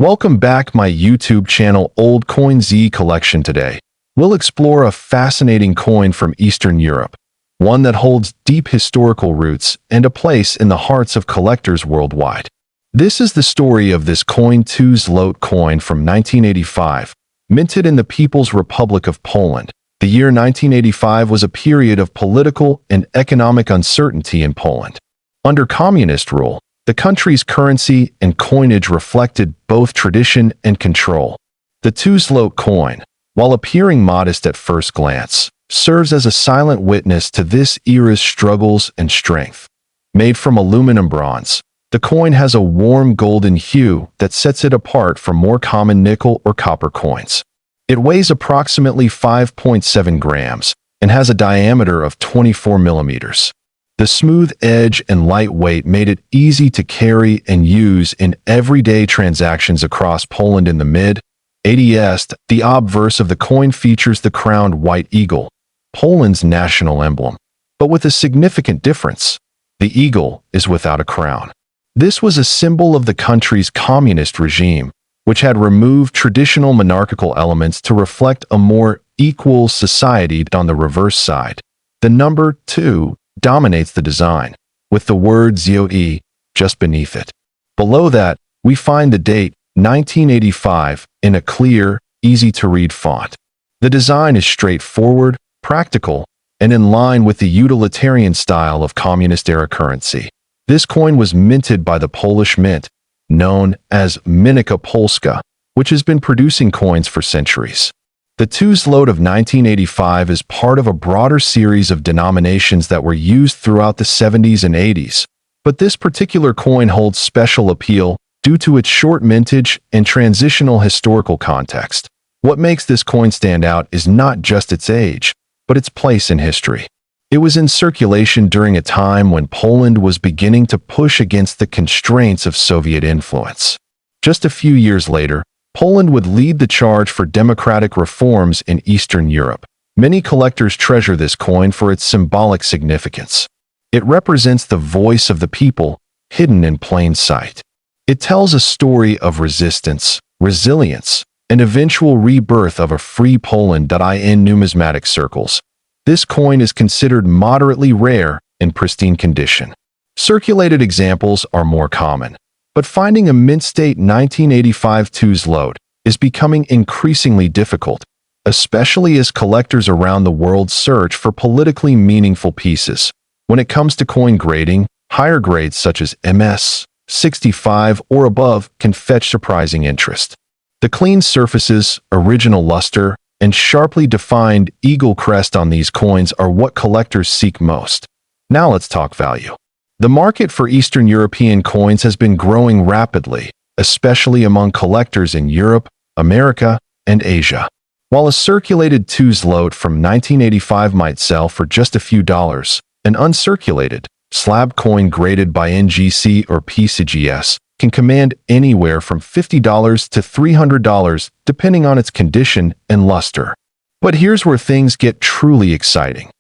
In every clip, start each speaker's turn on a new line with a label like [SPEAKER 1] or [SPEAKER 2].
[SPEAKER 1] Welcome back my YouTube channel Old Coin Zee Collection. Today, we'll explore a fascinating coin from Eastern Europe, one that holds deep historical roots and a place in the hearts of collectors worldwide. This is the story of this coin, Złote coin from 1985, minted in the People's Republic of Poland. The year 1985 was a period of political and economic uncertainty in Poland. Under communist rule, the country's currency and coinage reflected both tradition and control. The Złote coin, while appearing modest at first glance, serves as a silent witness to this era's struggles and strength. Made from aluminum bronze, the coin has a warm golden hue that sets it apart from more common nickel or copper coins. It weighs approximately 5.7 grams and has a diameter of 24 millimeters. The smooth edge and light weight made it easy to carry and use in everyday transactions across Poland. In the mid-80s, the obverse of the coin features the crowned white eagle, Poland's national emblem. But with a significant difference, the eagle is without a crown. This was a symbol of the country's communist regime, which had removed traditional monarchical elements to reflect a more equal society. On the reverse side, the number 2 dominates the design, with the word Złote just beneath it. Below that, we find the date, 1985, in a clear, easy-to-read font. The design is straightforward, practical, and in line with the utilitarian style of communist-era currency. This coin was minted by the Polish Mint, known as Minika Polska, which has been producing coins for centuries. The Złote of 1985 is part of a broader series of denominations that were used throughout the 70s and 80s, but this particular coin holds special appeal due to its short mintage and transitional historical context. What makes this coin stand out is not just its age, but its place in history. It was in circulation during a time when Poland was beginning to push against the constraints of Soviet influence. Just a few years later, Poland would lead the charge for democratic reforms in Eastern Europe. Many collectors treasure this coin for its symbolic significance. It represents the voice of the people, hidden in plain sight. It tells a story of resistance, resilience, and eventual rebirth of a free Poland. In numismatic circles, this coin is considered moderately rare in pristine condition. Circulated examples are more common, but finding a mint-state 1985 Złote is becoming increasingly difficult, especially as collectors around the world search for politically meaningful pieces. When it comes to coin grading, higher grades such as MS 65 or above can fetch surprising interest. The clean surfaces, original luster, and sharply defined eagle crest on these coins are what collectors seek most. Now let's talk value. The market for Eastern European coins has been growing rapidly, especially among collectors in Europe, America, and Asia. While a circulated Złote from 1985 might sell for just a few dollars, an uncirculated, slab coin graded by NGC or PCGS can command anywhere from $50 to $300 depending on its condition and luster. But here's where things get truly exciting.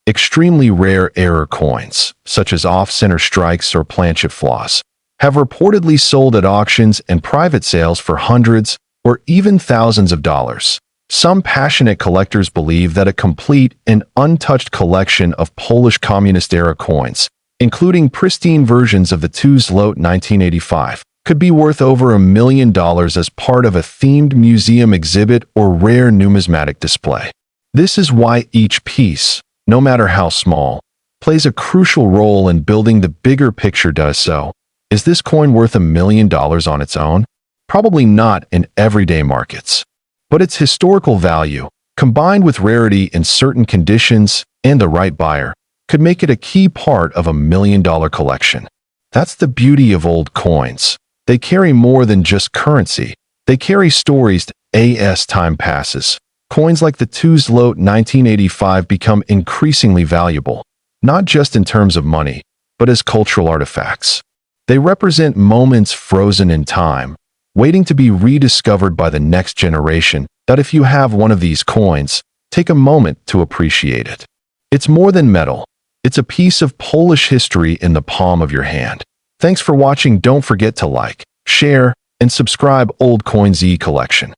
[SPEAKER 1] Extremely rare error coins, such as off-center strikes or planchet flaws, have reportedly sold at auctions and private sales for hundreds or even thousands of dollars. Some passionate collectors believe that a complete and untouched collection of Polish communist-era coins, including pristine versions of the Złote 1985, could be worth over $1 million as part of a themed museum exhibit or rare numismatic display. This is why each piece, no matter how small, plays a crucial role in building the bigger picture. So, is this coin worth $1 million on its own? Probably not in everyday markets. But its historical value, combined with rarity in certain conditions and the right buyer, could make it a key part of $1 million collection. That's the beauty of old coins. They carry more than just currency. They carry stories. As time passes, coins like the Złote 1985 become increasingly valuable, not just in terms of money, but as cultural artifacts. They represent moments frozen in time, waiting to be rediscovered by the next generation. If you have one of these coins, take a moment to appreciate it. It's more than metal. It's a piece of Polish history in the palm of your hand. Thanks for watching. Don't forget to like, share, and subscribe OLD COIN ZEE Collection.